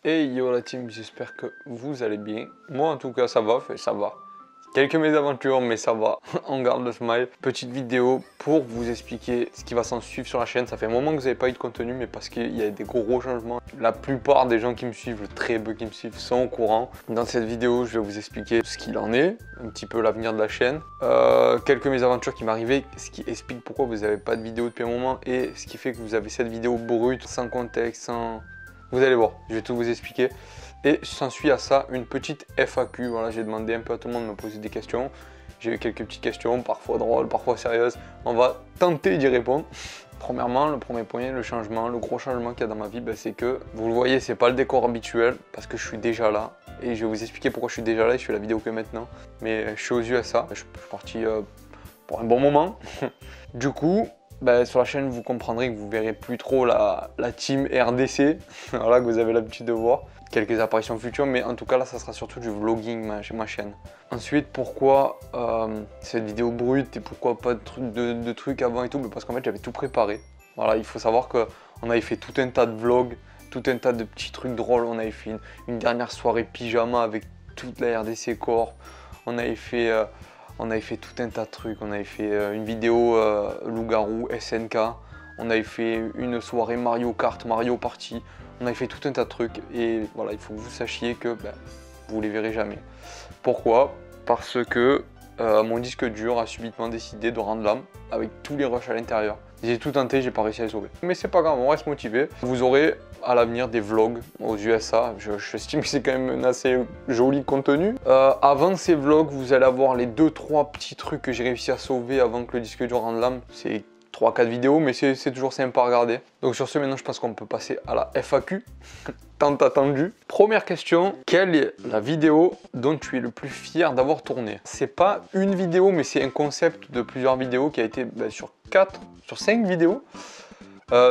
Hey yo la team, j'espère que vous allez bien. Moi en tout cas ça va, ça va. Quelques mésaventures mais ça va, on garde le smile. Petite vidéo pour vous expliquer ce qui va s'en suivre sur la chaîne. Ça fait un moment que vous n'avez pas eu de contenu mais parce qu'il y a des gros changements. La plupart des gens qui me suivent, le très peu qui me suivent, sont au courant. Dans cette vidéo je vais vous expliquer ce qu'il en est, un petit peu l'avenir de la chaîne. Quelques mésaventures qui m'arrivaient, ce qui explique pourquoi vous n'avez pas de vidéo depuis un moment et ce qui fait que vous avez cette vidéo brute, sans contexte, sans... Vous allez voir, je vais tout vous expliquer. Et s'ensuit à ça une petite FAQ. Voilà, j'ai demandé un peu à tout le monde de me poser des questions. J'ai eu quelques petites questions, parfois drôles, parfois sérieuses. On va tenter d'y répondre. Premièrement, le premier point, le changement, le gros changement qu'il y a dans ma vie, c'est que, vous le voyez, c'est pas le décor habituel parce que je suis déjà là. Et je vais vous expliquer pourquoi je suis déjà là et je fais la vidéo que maintenant. Mais je suis aux USA, je suis parti pour un bon moment. Du coup, sur la chaîne, vous comprendrez que vous verrez plus trop la team RDC, voilà, que vous avez l'habitude de voir. Quelques apparitions futures, mais en tout cas là, ça sera surtout du vlogging chez ma chaîne. Ensuite, pourquoi cette vidéo brute et pourquoi pas de trucs avant et tout? Parce qu'en fait, j'avais tout préparé. Voilà, il faut savoir qu'on avait fait tout un tas de vlogs, tout un tas de petits trucs drôles. On avait fait une dernière soirée pyjama avec toute la RDC Corp. On avait fait tout un tas de trucs. On avait fait une vidéo loup-garou, SNK. On avait fait une soirée Mario Kart, Mario Party. On avait fait tout un tas de trucs. Et voilà, il faut que vous sachiez que vous les verrez jamais. Pourquoi? Parce que mon disque dur a subitement décidé de rendre l'âme avec tous les rushs à l'intérieur. J'ai tout tenté, j'ai pas réussi à les sauver. Mais c'est pas grave, on reste motivé. Vous aurez à l'avenir des vlogs aux USA. J'estime que c'est quand même un assez joli contenu. Avant ces vlogs, vous allez avoir les 2-3 petits trucs que j'ai réussi à sauver avant que le disque dur rende l'âme. C'est 3-4 vidéos, mais c'est toujours sympa à regarder. Donc sur ce, maintenant, je pense qu'on peut passer à la FAQ. Tant attendu. Première question, quelle est la vidéo dont tu es le plus fier d'avoir tourné? C'est pas une vidéo, mais c'est un concept de plusieurs vidéos qui a été sur 5 vidéos.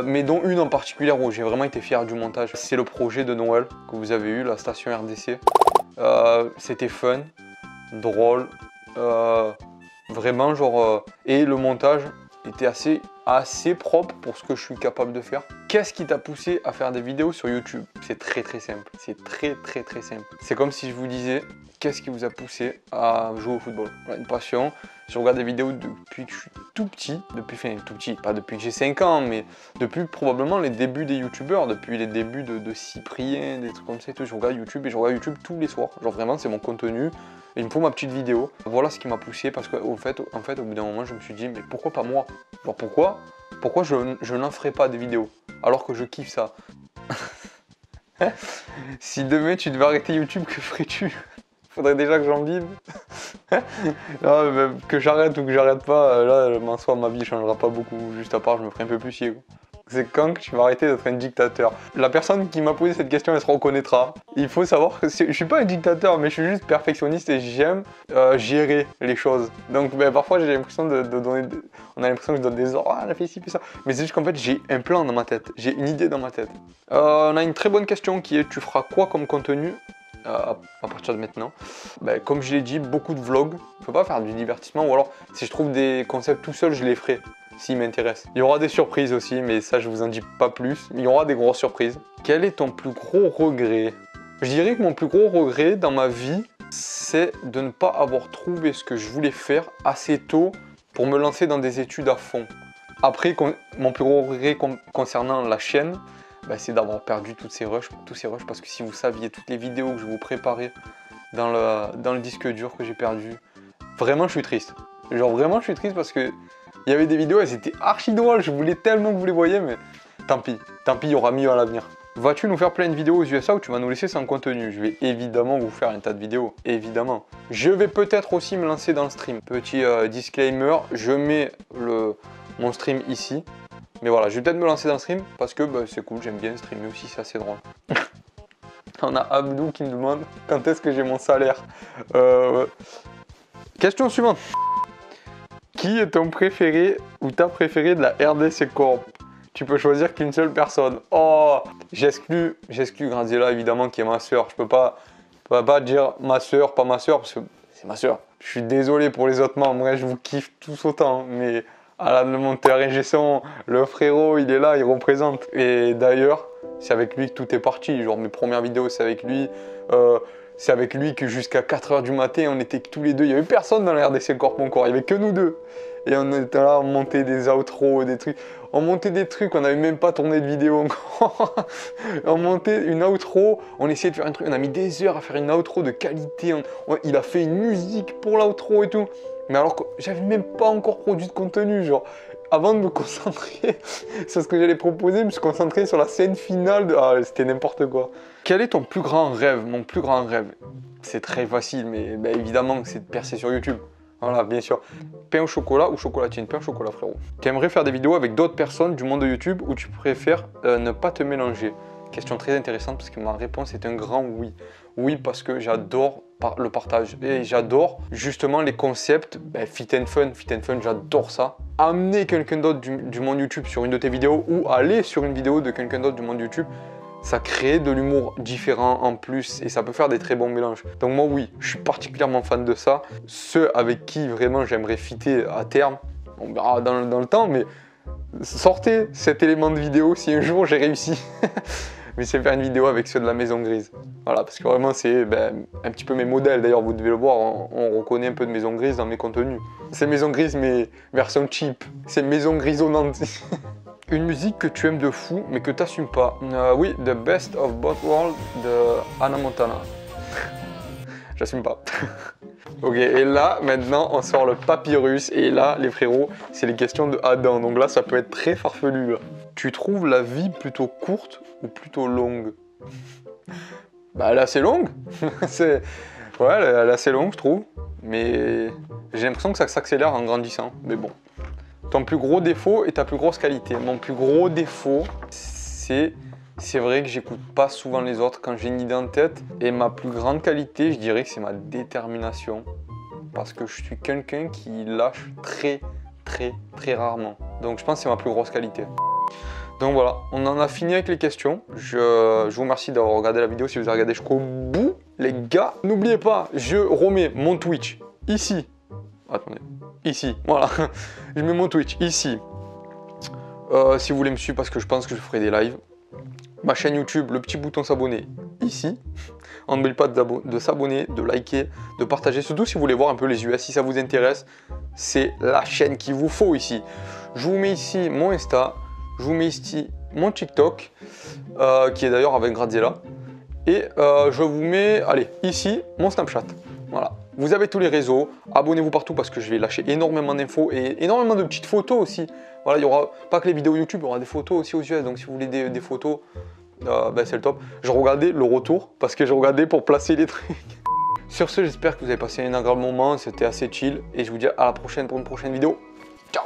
Mais dont une en particulier où j'ai vraiment été fier du montage. C'est le projet de Noël que vous avez eu, la station RDC. C'était fun, drôle, vraiment genre... et le montage était assez propre pour ce que je suis capable de faire. Qu'est-ce qui t'a poussé à faire des vidéos sur YouTube? C'est très simple, c'est très simple. C'est comme si je vous disais, qu'est-ce qui vous a poussé à jouer au football? Voilà, une passion. Je regarde des vidéos depuis que je suis tout petit, pas depuis que j'ai 5 ans, mais depuis probablement les débuts des youtubeurs, depuis les débuts de Cyprien, des trucs comme ça et tout. Je regarde YouTube et je regarde YouTube tous les soirs. Genre vraiment, c'est mon contenu. Il me faut ma petite vidéo. Voilà ce qui m'a poussé parce qu'en fait, au bout d'un moment, je me suis dit, mais pourquoi pas moi? Genre pourquoi je n'en ferais pas des vidéos alors que je kiffe ça? Si demain tu devais arrêter YouTube, que ferais-tu? Faudrait déjà que j'en vive. Non, mais que j'arrête ou que j'arrête pas, là, en soi, ma vie changera pas beaucoup. Juste à part, je me ferai un peu plus chier, quoi. C'est quand que tu vas arrêter d'être un dictateur? La personne qui m'a posé cette question, elle se reconnaîtra. Il faut savoir que je suis pas un dictateur, mais je suis juste perfectionniste et j'aime gérer les choses. Donc parfois j'ai l'impression de donner... On a l'impression que je donne des ordres, ah, elle a fait ci, fait ça. Mais c'est juste qu'en fait j'ai un plan dans ma tête, j'ai une idée dans ma tête. On a une très bonne question qui est, tu feras quoi comme contenu à partir de maintenant? Comme je l'ai dit, beaucoup de vlogs. Je peux pas faire du divertissement, ou alors si je trouve des concepts tout seul, je les ferai. S'il m'intéresse. Il y aura des surprises aussi, mais ça je vous en dis pas plus. Il y aura des grosses surprises. Quel est ton plus gros regret? Je dirais que mon plus gros regret dans ma vie, c'est de ne pas avoir trouvé ce que je voulais faire assez tôt pour me lancer dans des études à fond. Après, mon plus gros regret concernant la chaîne, c'est d'avoir perdu tous ces rushs, parce que si vous saviez toutes les vidéos que je vous préparais dans le disque dur que j'ai perdu, vraiment je suis triste. Genre vraiment je suis triste parce que il y avait des vidéos, elles étaient archi drôles, je voulais tellement que vous les voyiez, mais tant pis, il y aura mieux à l'avenir. Vas-tu nous faire plein de vidéos aux USA ou tu vas nous laisser sans contenu? Je vais évidemment vous faire un tas de vidéos, évidemment. Je vais peut-être aussi me lancer dans le stream. Petit disclaimer, je mets mon stream ici. Mais voilà, je vais peut-être me lancer dans le stream parce que c'est cool, j'aime bien streamer aussi, c'est assez drôle. On a Abdou qui me demande quand est-ce que j'ai mon salaire. Question suivante. Qui est ton préféré ou ta préférée de la RDC Corp? Tu peux choisir qu'une seule personne. Oh, j'exclus Graziella évidemment qui est ma soeur. Je peux pas dire ma soeur, pas ma soeur parce que c'est ma soeur. Je suis désolé pour les autres membres, moi je vous kiffe tous autant, mais Alan le monteur et Gesson, le frérot, il est là, il représente. Et d'ailleurs, c'est avec lui que tout est parti. Genre mes premières vidéos, c'est avec lui. C'est avec lui que jusqu'à 4 h du matin, on était tous les deux. Il n'y avait personne dans la RDC Corp encore, il n'y avait que nous deux. Et on était là, on montait des outros, des trucs. On montait des trucs, on n'avait même pas tourné de vidéo encore. On montait une outro, on essayait de faire un truc. On a mis des heures à faire une outro de qualité. Il a fait une musique pour l'outro et tout. Mais alors que j'avais même pas encore produit de contenu, genre. Avant de me concentrer sur ce que j'allais proposer, je me suis concentré sur la scène finale. Ah, c'était n'importe quoi. Quel est ton plus grand rêve? Mon plus grand rêve, c'est très facile, mais ben, évidemment que c'est de percer sur YouTube. Voilà, bien sûr. Pain au chocolat ou chocolatine? Pain au chocolat, frérot. Tu aimerais faire des vidéos avec d'autres personnes du monde de YouTube ou tu préfères ne pas te mélanger? Question très intéressante parce que ma réponse est un grand oui. Oui, parce que j'adore le partage et j'adore justement les concepts fit and fun. Fit and fun, j'adore ça. Amener quelqu'un d'autre du monde YouTube sur une de tes vidéos ou aller sur une vidéo de quelqu'un d'autre du monde YouTube, ça crée de l'humour différent en plus et ça peut faire des très bons mélanges. Donc moi oui, je suis particulièrement fan de ça. Ceux avec qui vraiment j'aimerais fitter à terme, on verra dans le temps, mais sortez cet élément de vidéo si un jour j'ai réussi. Mais c'est faire une vidéo avec ceux de la Maison Grise. Voilà, parce que vraiment c'est un petit peu mes modèles. D'ailleurs, vous devez le voir, on reconnaît un peu de Maison Grise dans mes contenus. C'est Maison Grise, mais version cheap. C'est Maison Grisonnante. Une musique que tu aimes de fou, mais que tu n'assumes pas. Oui, The Best of Both Worlds de Hannah Montana. J'assume pas. Ok, et là, maintenant, on sort le papyrus. Et là, les frérots, c'est les questions de Adam. Donc là, ça peut être très farfelu. Là. Tu trouves la vie plutôt courte ou plutôt longue? Bah, elle est assez longue. Ouais, elle est assez longue, je trouve. Mais j'ai l'impression que ça s'accélère en grandissant. Mais bon. Ton plus gros défaut et ta plus grosse qualité? Mon plus gros défaut, c'est vrai que j'écoute pas souvent les autres quand j'ai une idée en tête. Et ma plus grande qualité, je dirais que c'est ma détermination. Parce que je suis quelqu'un qui lâche très rarement. Donc je pense que c'est ma plus grosse qualité. Donc voilà, on en a fini avec les questions. Je vous remercie d'avoir regardé la vidéo si vous avez regardé jusqu'au bout. Les gars, n'oubliez pas, je remets mon Twitch ici. Attendez, ici, voilà. Je mets mon Twitch ici. Si vous voulez me suivre parce que je pense que je ferai des lives. Ma chaîne YouTube, le petit bouton s'abonner ici. On n'oublie pas de s'abonner, de liker, de partager. Surtout si vous voulez voir un peu les US, si ça vous intéresse, c'est la chaîne qu'il vous faut ici. Je vous mets ici mon Insta, je vous mets ici mon TikTok, qui est d'ailleurs avec Graziella. Et je vous mets, allez, ici mon Snapchat. Voilà. Vous avez tous les réseaux, abonnez-vous partout parce que je vais lâcher énormément d'infos et énormément de petites photos aussi. Voilà, il n'y aura pas que les vidéos YouTube, il y aura des photos aussi aux US, donc si vous voulez des photos, c'est le top. Je regardais le retour parce que je regardais pour placer les trucs. Sur ce, j'espère que vous avez passé un agréable moment, c'était assez chill et je vous dis à la prochaine pour une prochaine vidéo. Ciao!